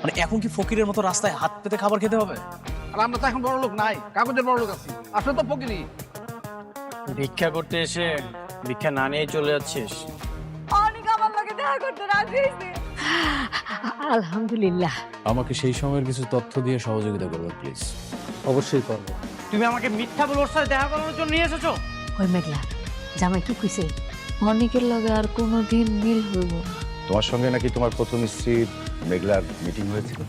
মানে এখন কি ফকিরের মতো রাস্তায় হাত পেতে খাবার খেতে হবে? আর আমরা তো এখন বড় লোক নাই, কাগজের বড় লোক আছি। আসলে তো ফকিরি। ভিক্ষা করতে এসে ভিক্ষা না নিয়ে চলে যাচ্ছিস? অনেক আমার লগে দেখা করতে রাজি হইছে। আলহামদুলিল্লাহ। আমাকে সেই সময়ের কিছু তথ্য দিয়ে সহযোগিতা করবেন প্লিজ। অবশ্যই করবো। তুমি আমাকে মিথ্যা বলে ওর সাথে দেখা করানোর জন্য নিয়ে এসেছো? ওই মেঘলা জামাই কি কইছে? অনেকের লগে আর কোনোদিন মিল হইব না। তোমার সঙ্গে নাকি তোমার প্রথম স্ত্রীর মেঘলার মিটিং হয়েছিল?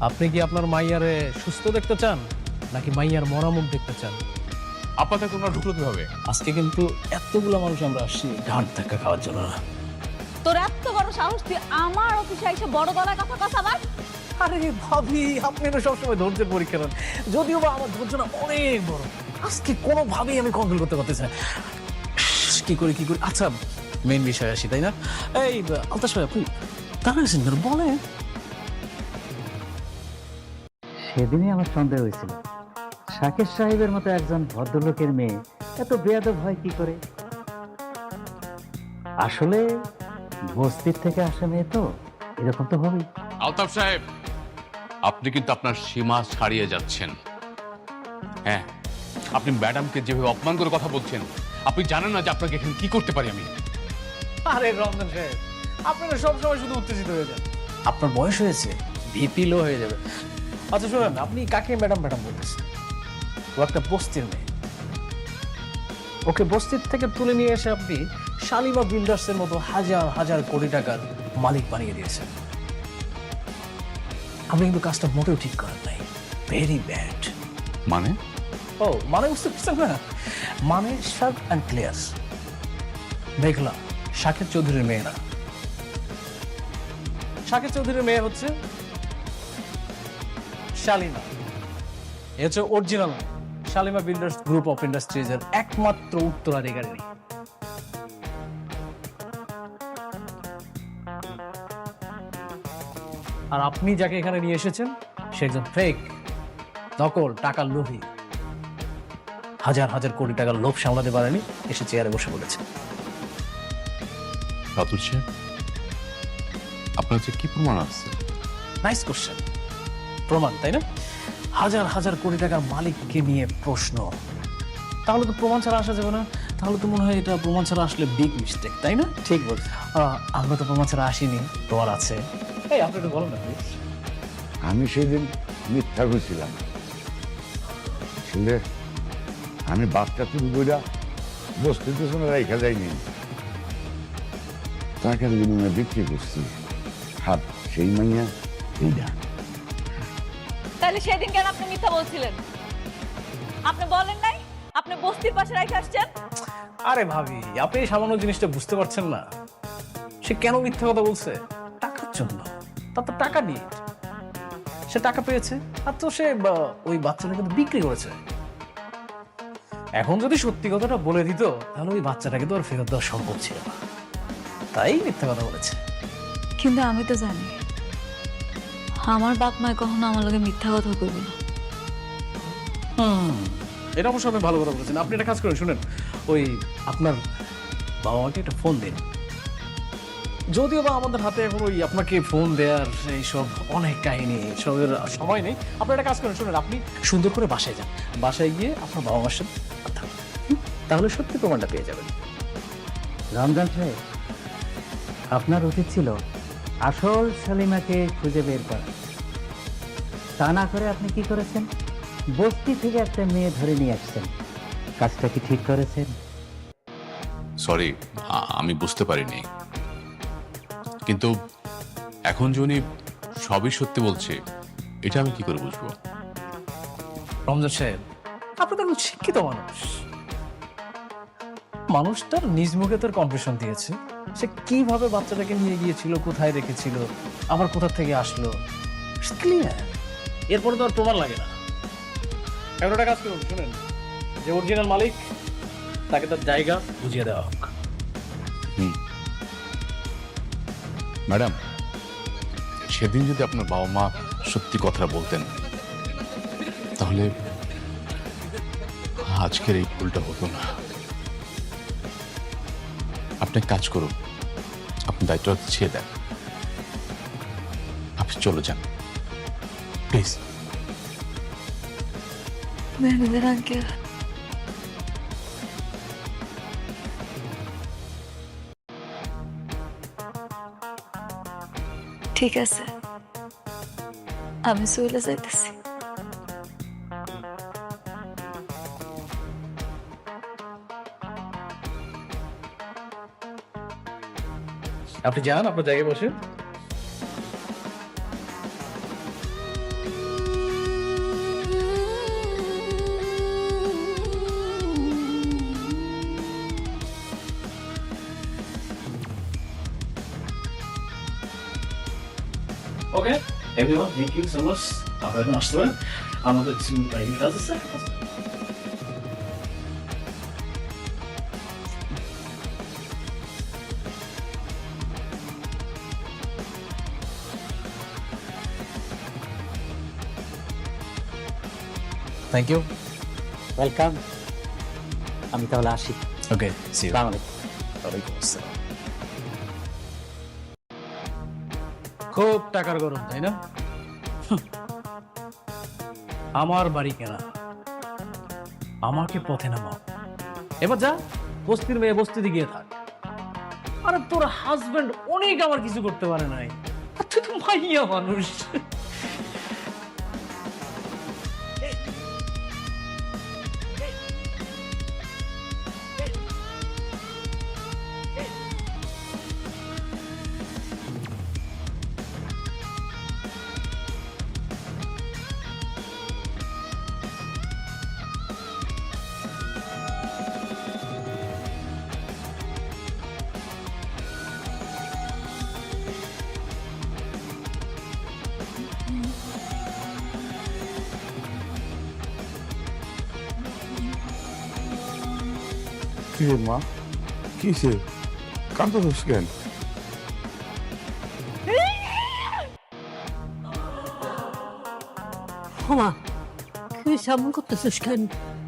আপনি কি আপনার মাইয়ারে সুস্থ দেখতে চান নাকি মাইয়ার মরামুখ দেখতে চান? আপনাদের তোমরা ঢুকলো কিভাবে? আজকে কিন্তু এতগুলো মানুষ আমরা আসছি ঘাট ধাক্কা খাওয়ার জন্য না। তোর এত বড় সাহস তুই আমার অফিসে এসে বড় গলায় কথা কথা বল? আরে ভাবি, আপনি তো সবসময় ধৈর্যের পরীক্ষা নেন, যদিও বা আমার ধৈর্য না অনেক বড়। আজকে কোনোভাবেই আমি কন্ট্রোল করতে পারতেছি না। কি করি কি করি। আচ্ছা মেইন বিষয় আসি, তাই না? এই আলতাস ভাই, আপনি দাঁড়াইছেন কেন বলেন? সেদিনই আমার সন্দেহ হয়েছিল, শাকের সাহেবের মতো একজন ভদ্রলোকের মেয়ে এত বেয়াদব হয় কি করে। আসলে বস্তির থেকে আসা মেয়ে তো এরকম তো হবেই। আলতাফ সাহেব, আপনি কিন্তু আপনার সীমা ছাড়িয়ে যাচ্ছেন। হ্যাঁ, আপনি ম্যাডামকে যেভাবে অপমান করে কথা বলছেন, আপনি জানেন না যে আপনাকে এখানে কি করতে পারি আমি। আরে রমজান সাহেব, আপনারা সবসময় শুধু উত্তেজিত হয়ে যান। আপনার বয়স হয়েছে, ভিপি লো হয়ে যাবে। আচ্ছা শুনেন, আপনি কাকে ম্যাডাম ম্যাডাম বলতেছেন? ও একটা বস্তির মেয়ে। ওকে বস্তির থেকে তুলে নিয়ে এসে আপনি শালিমা বিল্ডার্সের মতো হাজার হাজার কোটি টাকার মালিক বানিয়ে দিয়েছেন। আপনি কিন্তু কাজটা মোটেও ঠিক করেন নাই। Very bad. মানে? ও মানে বুঝতে পারছেন না? মানে শার্প অ্যান্ড ক্লিয়ার। মেঘলা শাকের চৌধুরীর মেয়ে না। শাকের চৌধুরীর মেয়ে হচ্ছে শালিমা। এ হচ্ছে original Shalimar builders group of industries এর একমাত্র উত্তরাধিকারী। আর আপনি যাকে এখানে নিয়ে এসেছেন সে একজন ফেক, নকল, টাকার লোভী। হাজার হাজার কোটি টাকার লোভ সামলাতে পারেনি, এসে চেয়ারে বসে পড়েছে। রাতুল সাহেব, আপনার যে কি প্রমাণ আছে? Nice question. প্রমাণ, তাই না? হাজার হাজার কোটি টাকার মালিককে নিয়ে প্রশ্ন, তাহলে তো প্রমাণ ছাড়া আসা যাবে না। তাহলে তো মনে হয় এটা প্রমাণ ছাড়া আসলে বিগ মিস্টেক, তাই না? ঠিক বলছি। আমরা তো প্রমাণ ছাড়া আসিনি, প্রমাণ আছে। এই আপনি একটু বলেন না প্লিজ। আমি সেদিন মিথ্যা করেছিলাম। আসলে আমি বাচ্চা চুরি কইরা বস্তির পেছনে রেখা যাইনি, টাকার বিনিময়ে বিক্রি করছি। হাত সেই মাইয়া এইটা। তাহলে সেদিন কেন আপনি মিথ্যা বলছিলেন? আপনি বলেন নাই আপনি বস্তির পাশে রেখে আসছেন? আরে ভাবি, আপনি এই সামান্য জিনিসটা বুঝতে পারছেন না। সে কেন মিথ্যা কথা বলছে? টাকার জন্য। তার তো টাকা নিয়ে সে টাকা পেয়েছে, আর তো সে ওই বাচ্চাটা কিন্তু বিক্রি করেছে। এখন যদি সত্যি কথাটা বলে দিত তাহলে ওই বাচ্চাটাকে তো আর ফেরত দেওয়া সম্ভব ছিল না, তাই মিথ্যা কথা বলেছে। কিন্তু আমি তো জানি আমার বাপ মায় কখনো আমার লগে মিথ্যা কথা কইবে না। এটা অবশ্য আপনি ভালো কথা বলেছেন। আপনি একটা কাজ করেন, শুনেন, ওই আপনার বাবা মাকে একটা ফোন দিন। যদিও বা আমাদের হাতে এখন ওই আপনাকে ফোন দেওয়ার সেই সব অনেক কাহিনী, সবের সময় নেই। আপনি একটা কাজ করেন, শুনেন, আপনি সুন্দর করে বাসায় যান। বাসায় গিয়ে আপনার বাবা মার সাথে কথা বলুন। তাহলে সত্যি প্রমাণটা পেয়ে যাবেন। রমজান সাহেব, আপনার উচিত ছিল আসল শালিমাকে খুঁজে বের করা। তা না করে আপনি কি করেছেন? বস্তি থেকে একটা মেয়ে ধরে নিয়ে আসছেন। কাজটা কি ঠিক করেছেন? সরি, আমি বুঝতে পারিনি। কিন্তু এখন যে উনি সবই সত্যি বলছে, এটা আমি কি করে বুঝবো? রমজান সাহেব, আপনি তো একজন শিক্ষিত মানুষ। মানুষটার নিজ মুখে তার কনফেশন দিয়েছে। সে কিভাবে বাচ্চাটাকে নিয়ে গিয়েছিল, কোথায় রেখেছিল, আবার কোথা থেকে আসলো, ক্লিয়ার। এরপরে তো আর প্রমাণ লাগে না। এখন একটা কাজ করুন, শুনেন, যে অরিজিনাল মালিক তাকে তার জায়গা বুঝিয়ে দেওয়া হোক। ম্যাডাম, সেদিন যদি আপনার বাবা মা সত্যি কথা বলতেন তাহলে আজকের এই ভুলটা হতো না। আপনি এক কাজ করুন, আপনি দায়িত্বটা ছেড়ে দেন। আপনি চলে যান প্লিজ। মেহমেদের আঙ্কেল, ঠিক আছে, আমি চলে যাইতেছি। আপনি যান, আপনার জায়গায় বসেন। Okay everyone, thank you so much. আপনারা আসতে পারেন, আমাদের কিছু প্রাইভেট কাজ আছে। Thank you. ওয়েলকাম। আমি তাহলে আসি। Okay, see you. আসসালামু আলাইকুম। ওয়ালাইকুম আসসালাম। খুব টাকার গরম, তাই না? আমার বাড়ি কেনা, আমাকে পথে নামাও। এবার যা, বস্তির মেয়ে বস্তিতে গিয়ে থাক। আরে তোর হাজবেন্ড অনেক আমার কিছু করতে পারে নাই, আর তুই তো মাইয়া মানুষ। কি রে মা, কিসে কাঁদছিস কেন? মা তুই এমন করতেছিস কেন?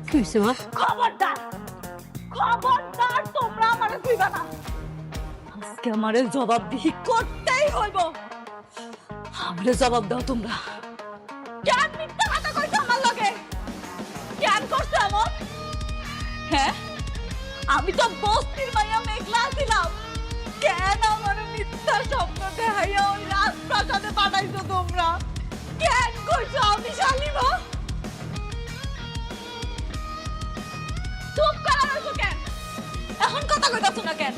কি হয়েছে মা? খবরদার, খবরদার, তোমরা আমারে কইবা না। আজকে আমারে জবাবদিহি করতেই হইব। আমারে জবাব দাও তোমরা। কেন মিথ্যা কথা কইছো আমার লগে? কেন করছো এমন? হ্যাঁ, আমি তো বস্তির মাইয়া মেঘলা ছিলাম। কেন আমার মিথ্যা স্বপ্ন দেখাইয়া ওই রাজপ্রাসাদে পাঠাইছো তোমরা? কেন কইছো আমি শালিমা? চুপ করা রইছো কেন? এখন কথা কইতাছো না কেন?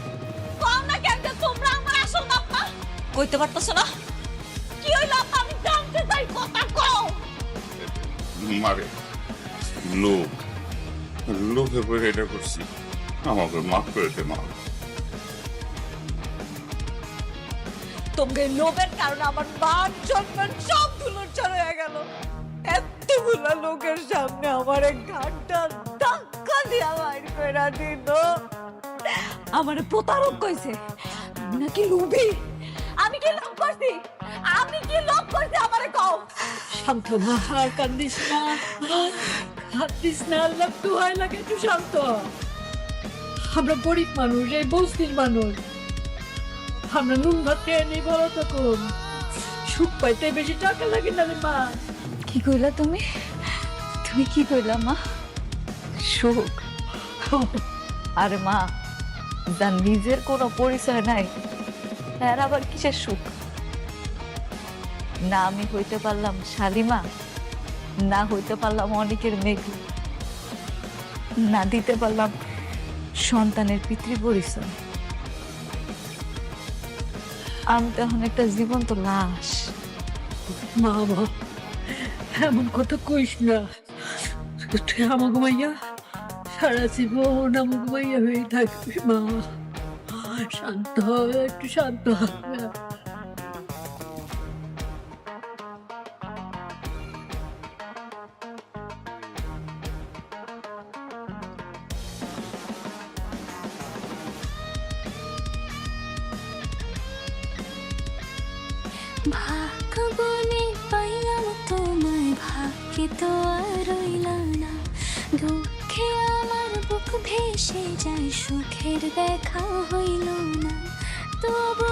কও না কেন যে তোমরা আমার আসল বাপ না? কইতে পারতাছো না? কি হইলো আপা? আমি জানতে চাই, কথা কও। মারে লোকে করে এটা করছি, আমাকে মাফ করে দে মা। তোমাকে লোভের কারণে আমার মান সম্মান সব ধুলোচ্ছাড় হয়ে গেল। এতগুলা লোকের সামনে আমার ঘাটটা ধাক্কা দিয়া বাইর করে দিল। আমারে প্রতারক কইছে, আমি নাকি লোভী। আমি কি লোভ করছি? আমি কি লোভ করছি আমারে কও। শান্ত না, আর কান্দিস না, কান্দিস না, আল্লাহ দোহাই লাগে, একটু শান্ত হ। আমরা গরিব মানুষ, এই বস্তির মানুষ, আমরা নুন ভাত খেয়ে নেই, বলো তো কম সুখ পাইতে বেশি টাকা লাগে না রে মা। কি কইলা তুমি? তুমি কি কইলা মা? সুখ? আরে মা, যার নিজের কোনো পরিচয় নাই, এর আবার কিসের সুখ? না আমি হইতে পারলাম শালিমা, না হইতে পারলাম অনেকের মেঘু, না দিতে পারলাম সন্তানের পিতৃ পরিচয়। আমি তো এখন একটা জীবন্ত লাশ। মা মা এমন কথা কইস না, তুই আমাকে মাইয়া সারা জীবন আমাকে মাইয়া হয়ে থাকবি মা। শান্ত হবে, একটু শান্ত হবে। ভাগ্যবনে পাইলাম তোমায়, ভাগ্যে তো আর রইলা না। দুঃখে আমার বুক ভেসে যায়, সুখের দেখা হইল না। তবু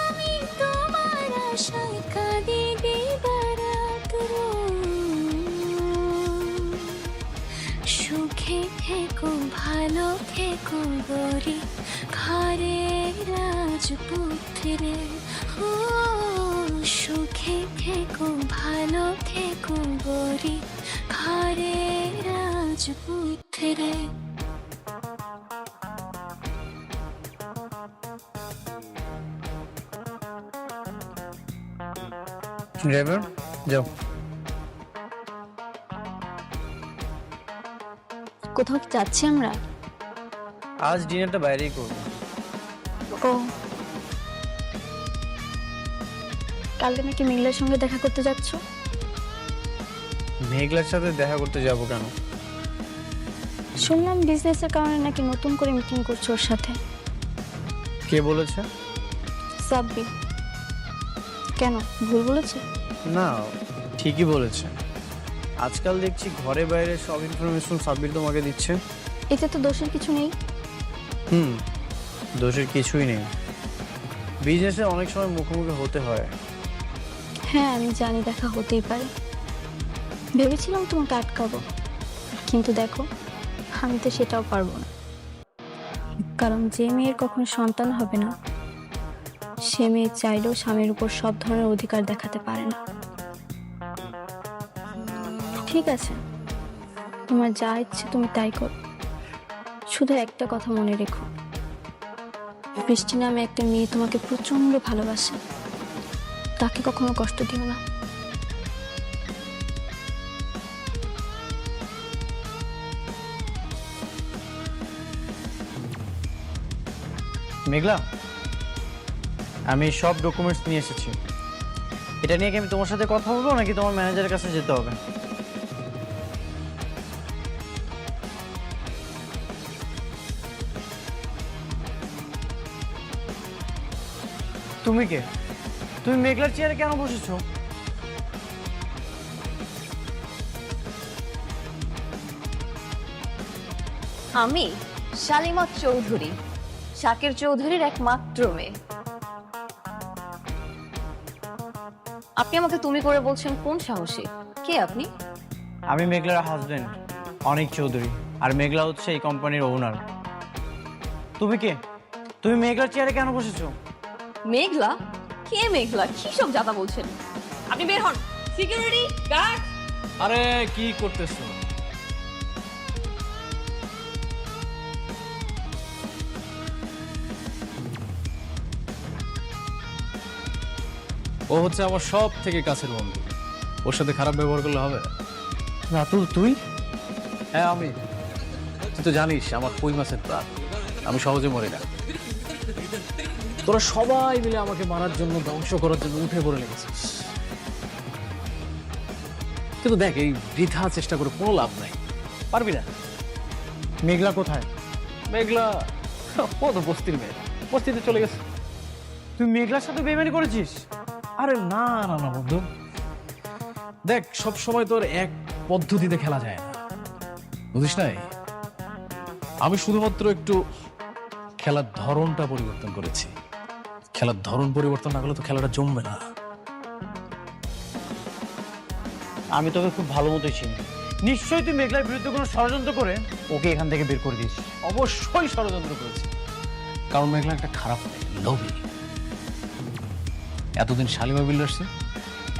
আমি তোমার আশায় কাঁদি। থেকো গরি ঘরে রাজপুত্রে ও সুখে থেকো ভালো থেকো গরি ঘরে রাজপুত্রে। ড্রাইভার যাও। কোথাও কি যাচ্ছি আমরা? আজ ডিনারটা বাইরেই করবো। ও কালকে নাকি মেঘলার সঙ্গে দেখা করতে যাচ্ছ? মেঘলার সাথে দেখা করতে যাব কেন? শুনলাম বিজনেসের কারণে নাকি নতুন করে মিটিং করছো ওর সাথে। কে বলেছে? সাব্বির। কেন ভুল বলেছে? না, ঠিকই বলেছে। আজকাল দেখছি ঘরে বাইরে সব ইনফরমেশন সাব্বির তোমাকে দিচ্ছে। এতে তো দোষের কিছু নেই। দোষের কিছুই নেই। বিজনেসে অনেক সময় মুখোমুখি হতে হয়। হ্যাঁ আমি জানি দেখা হতেই পারে। ভেবেছিলাম তোমাকে আটকাবো, কিন্তু দেখো আমি তো সেটাও পারবো না। কারণ যে মেয়ের কখনো সন্তান হবে না সে মেয়ে চাইলেও স্বামীর উপর সব ধরনের অধিকার দেখাতে পারে না। ঠিক আছে, তোমার যা ইচ্ছে তুমি তাই করো, শুধু একটা কথা মনে রেখো, বৃষ্টি নামে একটা মেয়ে তোমাকে প্রচন্ড ভালোবাসে, তাকে কখনো কষ্ট দিও না। মেঘলা, আমি সব ডকুমেন্টস নিয়ে এসেছি। এটা নিয়ে কি আমি তোমার সাথে কথা বলবো নাকি তোমার ম্যানেজারের কাছে যেতে হবে? তুমি কে? তুমি মেঘলার চেয়ারে কেন বসেছো? আমি শালিমা চৌধুরী, শাকের চৌধুরীর একমাত্র মেয়ে। আপনি আমাকে তুমি করে বলছেন কোন সাহসে? কে আপনি? আমি মেঘলার হাজবেন্ড অনিক চৌধুরী, আর মেঘলা হচ্ছে এই কোম্পানির ওনার। তুমি কে? তুমি মেঘলার চেয়ারে কেন বসেছো? মেঘলা? কে মেঘলা? কি সব জাতা বলছেন? আপনি বের হন। Security guard! আরে কি করতেছো? ও হচ্ছে আমার সব থেকে কাছের বন্ধু, ওর সাথে খারাপ ব্যবহার করলে হবে? রাতুল তুই? হ্যাঁ আমি। তুই তো জানিস আমার কই মাছের প্রাণ, আমি সহজে মরি না। তোরা সবাই মিলে আমাকে মারার জন্য, ধ্বংস করার জন্য উঠে পড়ে লেগেছিস, কিন্তু দেখ এই বৃথা চেষ্টা করে কোনো লাভ নাই, পারবি না। মেঘলা কোথায়? মেঘলা ও তো বস্তির মেয়ে, বস্তিতে চলে গেছে। তুই মেঘলার সাথে বেইমানি করেছিস? আরে না না না বন্ধু, দেখ সব সময় তোর এক পদ্ধতিতে খেলা যায় না, বুঝিস নাই? আমি শুধুমাত্র একটু খেলার ধরনটা পরিবর্তন করেছি। খেলার ধরন পরিবর্তন না করলে তো খেলাটা জমবে না। আমি তোকে খুব ভালো মতোই চিনি। নিশ্চয়ই তুই মেঘলার বিরুদ্ধে কোনো ষড়যন্ত্র করে ওকে এখান থেকে বের করে দিস। অবশ্যই ষড়যন্ত্র করেছি, কারণ মেঘলা একটা খারাপ মেয়ে, লোভী। এতদিন শালিমা বিল্ডার্সে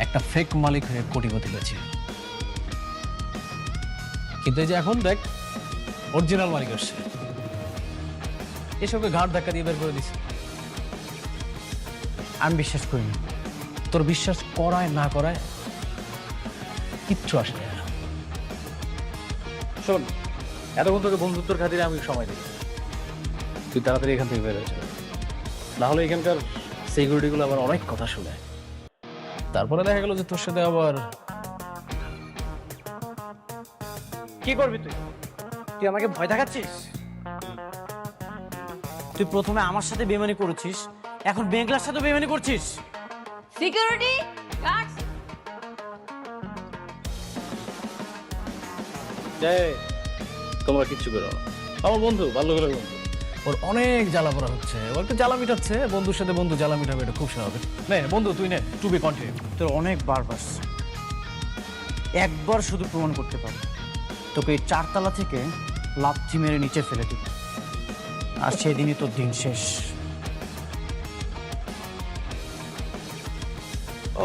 একটা ফেক মালিক হয়ে কোটিপতি হয়েছে, কিন্তু এই যে এখন দেখ অরিজিনাল মালিক আসছে, এসবকে ঘাট ধাক্কা দিয়ে বের করে দিছে। আমি বিশ্বাস করি না। তোর বিশ্বাস করায় না করায় কিচ্ছু আসে না। শোন, এতক্ষণ তোকে বন্ধুত্বর খাতিরে আমি সময় দিই, তুই তাড়াতাড়ি এখান থেকে বের হয়ে যাবে, না হলে এখানকার সিকিউরিটি গুলো আবার অনেক কথা শুনে, তারপরে দেখা গেল যে তোর সাথে আবার। কি করবি তুই? তুই আমাকে ভয় দেখাচ্ছিস? তুই প্রথমে আমার সাথে বেইমানি করেছিস, এখন মেঘলার সাথে বেইমানি করছিস। Security guard! তোমরা কিচ্ছু করো না, আমার বন্ধু ভালো করে বন্ধু, ওর অনেক জ্বালা পড়া হচ্ছে, ও একটা জ্বালা মিটাচ্ছে, বন্ধুর সাথে বন্ধু জ্বালা মিটাবে, এটা খুব স্বাভাবিক। নে বন্ধু তুই নে, টু বি কন্টিনিউ। তোর অনেক বারবার একবার শুধু প্রমাণ করতে পারি, তোকে এই 4 তলা থেকে লাথি মেরে নিচে ফেলে দিব। আর সেদিনই তোর দিন শেষ।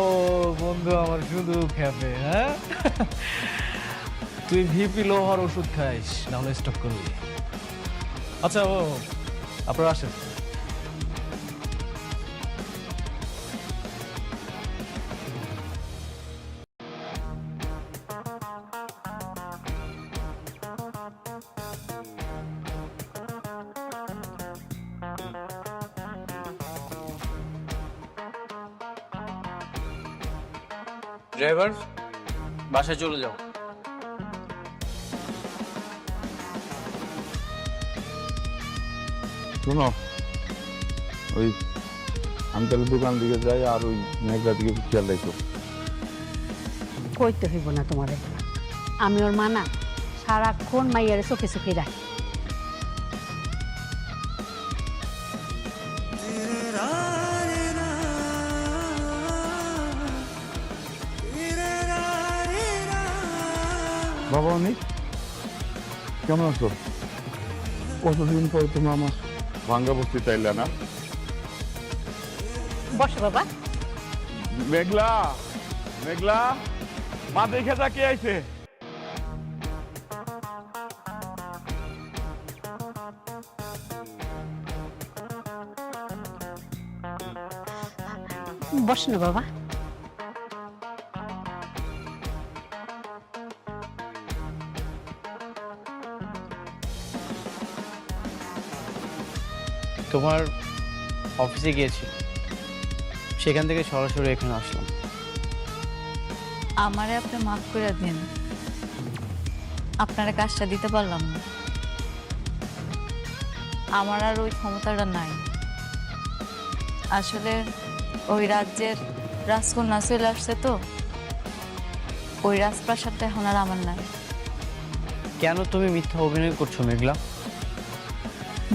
ও বন্ধু আমার শুধু খেপে, হ্যাঁ? তুই ভিপি লোহার ওষুধ খাইস, নাহলে স্টক করবি। আচ্ছা ও আপনারা আসেন। ড্রাইভার, বাসায় চলে যাও। শোনো, ওই আমি তাহলে দোকান দিকে যাই, আর ওই মেঘলা দিকে খেয়াল রাখো। কইতে হইব না তোমারে, আমি ওর মানা সারাক্ষণ মাইয়ারে চোখে চোখে রাখি। বাবা অনেক কেমন আছো? কতদিন পর তুমি আমার ভাঙ্গা বস্তি চাইলে না? বসো বাবা। মেঘলা, মেঘলা, মা দেখে তাকিয়ে আইছে। বসো না বাবা। তোমার অফিসে গিয়েছি, সেখান থেকে সরাসরি এখানে আসলাম। আমারে আপনি মাফ করে দিন, আপনারা কাজটা দিতে পারলাম না। আমার আর ওই ক্ষমতাটা নাই। আসলে ওই রাজ্যের রাজকন্যা চলে আসছে, তো ওই রাজপ্রাসাদটা এখন আর আমার নাই। কেন তুমি মিথ্যা অভিনয় করছো মেঘলা?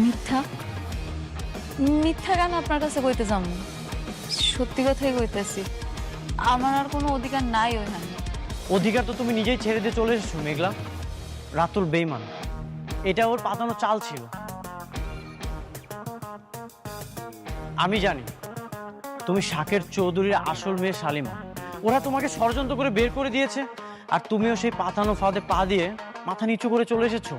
মিথ্যা? মিথ্যা কেন আপনার কাছে কইতে যাব? সত্যি কথাই কইতেছি, আমার আর কোনো অধিকার নাই ওইখানে। অধিকার তো তুমি নিজেই ছেড়ে দিয়ে চলে এসেছো মেঘলা। রাতুল বেইমান, এটা ওর পাতানো চাল ছিল। আমি জানি তুমি শাকের চৌধুরীর আসল মেয়ে শালিমা। ওরা তোমাকে ষড়যন্ত্র করে বের করে দিয়েছে, আর তুমিও সেই পাতানো ফাঁদে পা দিয়ে মাথা নিচু করে চলে এসেছো।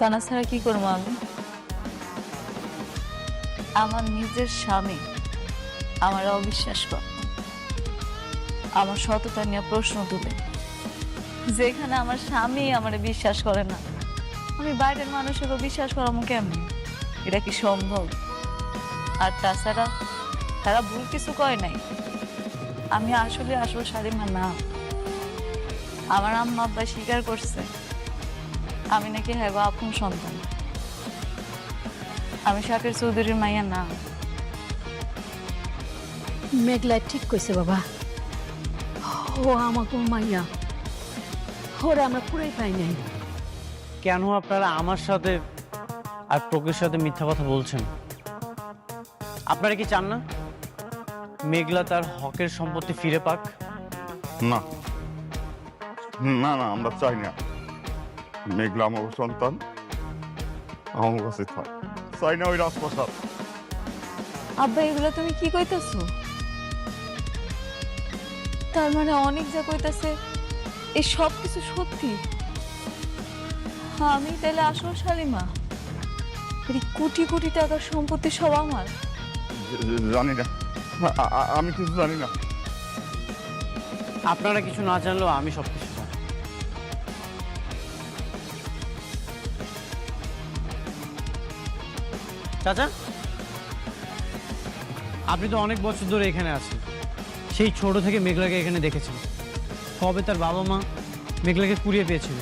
কানা ছাড়া কি করবো আমি? আমার নিজের স্বামী আমার অবিশ্বাস করে, আমার সততা নিয়ে প্রশ্ন তুলে। যেখানে আমার স্বামী আমার বিশ্বাস করে না, আমি বাইরের মানুষেরও বিশ্বাস করামো কেমনি? এটা কি সম্ভব? আর তাছাড়া তারা ভুল কিছু কয় নাই। আমি আসলে আসল শালিমা না। আমার আম্মা আব্বা স্বীকার করছে আমি নাকি হ্যাঁ আপন সন্তান। আমি শাকের চৌধুরীর মাইয়া না। মেঘলা ঠিক কইছে বাবা, ও আমাকে মাইয়া, ওরা আমরা পুরাই পাই নাই। কেন আপনারা আমার সাথে আর প্রকৃতির সাথে মিথ্যা কথা বলছেন? আপনারা কি চান না মেঘলা তার হকের সম্পত্তি ফিরে পাক? না না না, আমরা চাই না। মেঘলা আমার সন্তান, আমার কাছে থাক। চাই না ওই রাজপ্রাসাদ। আব্বা এগুলো তুমি কি কইতেছো? তার মানে অনেক যা কইতাছে এই সব কিছু সত্যি? আমি তাহলে আসল শালিমা? এই কোটি কোটি টাকার সম্পত্তি সব আমার? জানি না, আমি কিছু জানি না। আপনারা কিছু না জানলেও আমি সবকিছু জানি। চাচা, আপনি তো অনেক বছর ধরে এখানে আছেন, সেই ছোট থেকে মেঘলাকে এখানে দেখেছেন। কবে তার বাবা মা মেঘলাকে কুড়িয়ে পেয়েছিল?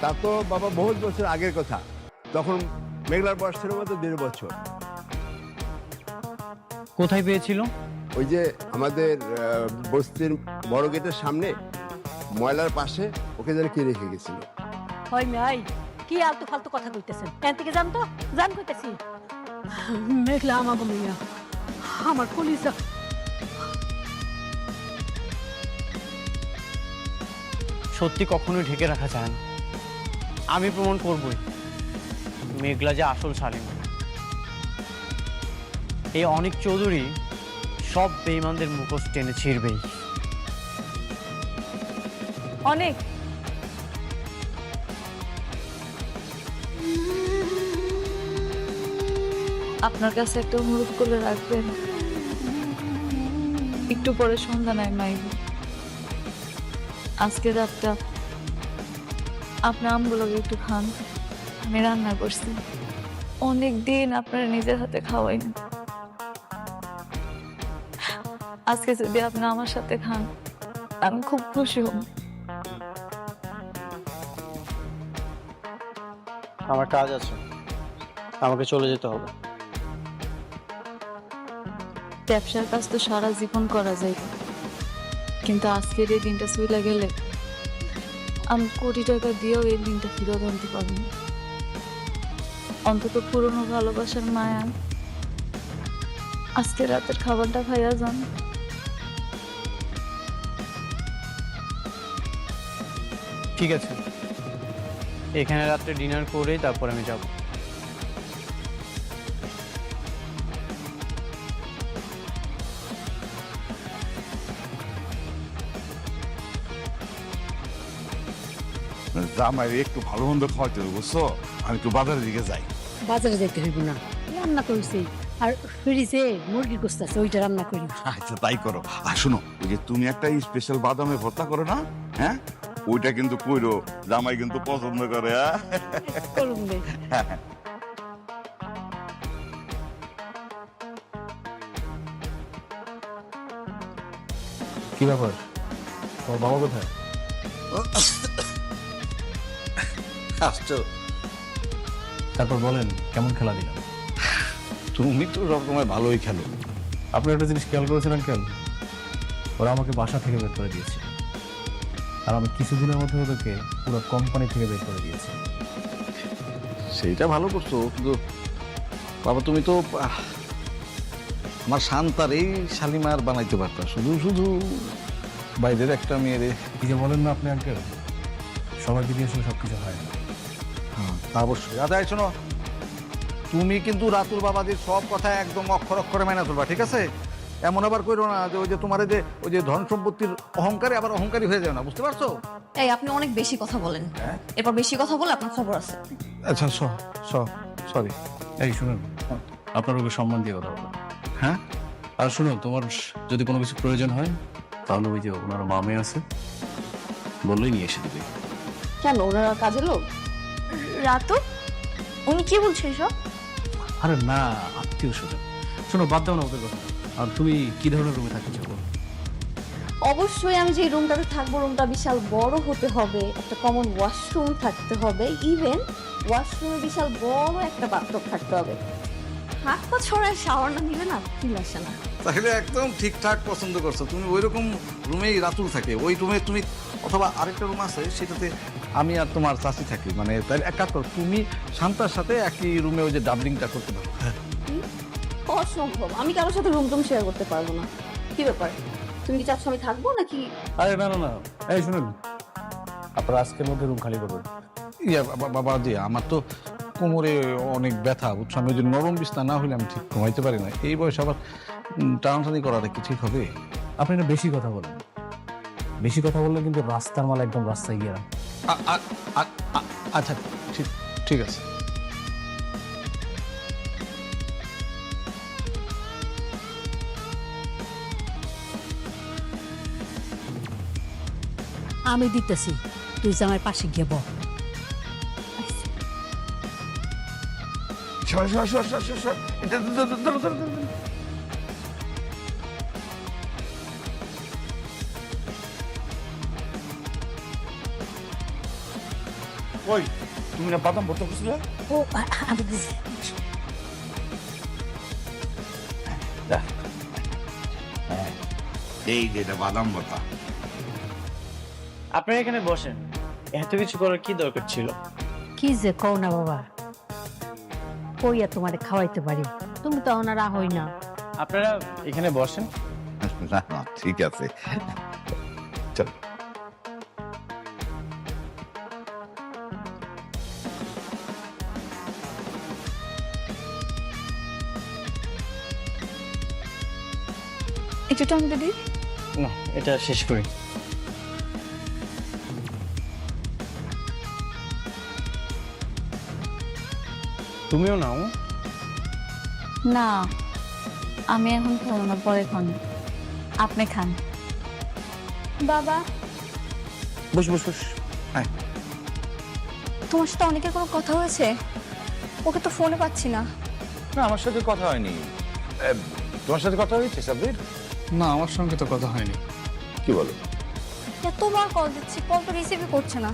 তা তো বাবা বহুত বছর আগের কথা, তখন মেঘলার বয়স ছিল মাত্র 1.5 বছর। কোথায় পেয়েছিল? ওই যে আমাদের বস্তির বড় গেটের সামনে ময়লার পাশে ওকে যেন কে রেখে গেছিল। হয় নাই, কি আলতু ফালতু কথা কইতেছেন? এন থেকে জান তো, জান কইতেছি। মেঘলা আমাকে মাইয়া, আমার কলিজা। সত্যি কখনোই ঢেকে রাখা যায় না। আমি প্রমাণ করবই মেঘলা যে আসল শালিমা। এই অনিক চৌধুরী সব বেঈমানদের মুখোশ টেনে ছিঁড়বেই। অনেক আপনার কাছে একটা অনুরোধ করে রাখবেন, একটু পরে সন্ধ্যা নাই মাইব, আজকে রাতটা আপনার আমগুলোকে একটু খান। আমি রান্না করছি, অনেক দিন আপনার নিজের হাতে খাওয়াই না। আজকে যদি আপনি আমার সাথে খান আমি খুব খুশি হব। আমার কাজ আছে, আমাকে চলে যেতে হবে। ব্যবসার কাজ তো সারা জীবন করা যায়, কিন্তু আজকের এই দিনটা চলে গেলে আমি কোটি টাকা দিয়েও এই দিনটা ফিরত আনতে পারবো না। অন্তত পুরনো ভালোবাসার মায়া আজকে রাতের খাবারটা খাইয়া যান। ঠিক আছে, এখানে রাত্রে ডিনার করেই তারপর আমি যাব। জামাই একটু ভালো মন্দ খাওয়াইতে হবে, বুঝছো? আমি একটু বাজারের দিকে যাই। বাজারে যাইতে হইব না, রান্না করছি আর ফ্রিজে মুরগির গোস্ত আছে, ওইটা রান্না করি। আচ্ছা তাই করো। আর শোনো, ওই যে তুমি একটা স্পেশাল বাদামে ভর্তা করো না, হ্যাঁ ওইটা কিন্তু কইরো, জামাই কিন্তু পছন্দ করে। করুন রে। কি ব্যাপার, তোমার বাবা কোথায়? আসছো? তারপর বলেন কেমন খেলা দিলাম? তুমি তো সবসময় ভালোই খেলো। আপনি একটা জিনিস খেয়াল করেছেন আঙ্কেল, ওরা আমাকে বাসা থেকে বের করে দিয়েছে, আর আমি কিছুদিনের মধ্যে ওদেরকে পুরো কোম্পানি থেকে বের করে দিয়েছি। সেইটা ভালো করছো, কিন্তু বাবা তুমি তো আমার শান্তার এই শালিমার বানাইতে পারতা, শুধু শুধু বাইরের একটা মেয়েরে। কি যে বলেন না আপনি আঙ্কেল, সবাইকে দিয়ে আসলে সবকিছু হয় না। হ্যাঁ তা অবশ্যই। আচ্ছা শোনো, তুমি কিন্তু রাতুল বাবাদের সব কথা একদম অক্ষর অক্ষরে মেনে চলবা, ঠিক আছে? এমন আবার করো না যে ওই যে তোমার ওই যে ধন সম্পত্তির অহংকারে আবার অহংকারী হয়ে যাও না, বুঝতে পারছো? এই আপনি অনেক বেশি কথা বলেন, এরপর বেশি কথা বলে আপনার খবর আছে। আচ্ছা সরি। এই শুনুন, আপনার ওকে সম্মান দিয়ে কথা বলবেন। হ্যাঁ আর শুনুন, তোমার যদি কোনো কিছু প্রয়োজন হয় তাহলে ওই যে ওনার মামে আছে, বললেই নিয়ে এসে দেবে। কেন, ওনারা কাজে লোক? রাতু, উনি কি বলছেন সব? আরে না, আত্মীয় স্বজন। শোনো, বাদ দাও না ওদের কথা। আর তুমি কি ধরনের রুমে থাকতে চাও? অবশ্যই আমি যে রুমটাতে থাকবো রুমটা বিশাল বড় হতে হবে, একটা কমন ওয়াশরুম থাকতে হবে, ইভেন ওয়াশরুমে বিশাল বড় একটা বাথটব থাকতে হবে। হাত পা ছড়ায় শাওয়ার না নিলে না ফিল আসে না। তাহলে একদম ঠিকঠাক পছন্দ করছো তুমি। ওই রকম রুমেই রাতুল থাকে, ওই রুমে তুমি, অথবা আরেকটা রুম আছে সেটাতে আমি আর তোমার চাচি থাকি। মানে তাহলে এক কাজ করো, তুমি শান্তার সাথে একই রুমে ওই যে ডাবলিংটা করতে পারো। অসম্ভব, আমি কারোর সাথে রুম টুম শেয়ার করতে পারবো না। কি ব্যাপার, তুমি কি চাচ্ছ আমি থাকবো নাকি? আরে না না না, এই শুনুন, আপনারা আজকের মধ্যে রুম খালি করবেন। বাবা জি, আমার তো কোমরে অনেক ব্যথা, বুঝছো? আমি যদি নরম বিছনা না হলে আমি ঠিক ঘুমাইতে পারি না। এই বয়সে আবার টানাটানি করাটা কি ঠিক হবে? আপনি না বেশি কথা বলেন, বেশি কথা বললে কিন্তু রাস্তার মাল একদম রাস্তায় গিয়ে আচ্ছা ঠিক আছে। আমি দিতেছি, তুই আমার পাশে গিয়ে বল। ওই তুমি না বাদাম ভর্তা করছিলে? ও আমি এই যেটা বাদাম ভর্তা। আপনারা এখানে বসেন, এত কিছু করার কি দরকার ছিল? কি যে কও না বাবা, কইয়া তোমারে খাওয়াইতে পারি, তুমি তো ওনারা হই না। আপনারা এখানে বসেন। না ঠিক আছে, চল। একটু টমেটো দিই। না, এটা শেষ করি। তুমিও নাও। না, আমি এখন খাবো না, পরে খান। আপনি খান। বাবা, বস বস বস। হ্যাঁ, তোমার সাথে অনেকের কোনো কথা হয়েছে? ওকে তো ফোনে পাচ্ছি না। না, আমার সাথে কথা হয়নি। তোমার সাথে কথা হয়েছে সাব্বির? না, আমার সঙ্গে তো কথা হয়নি। কি বলো? এতবার কল দিচ্ছি, কল তো রিসিভই করছে না।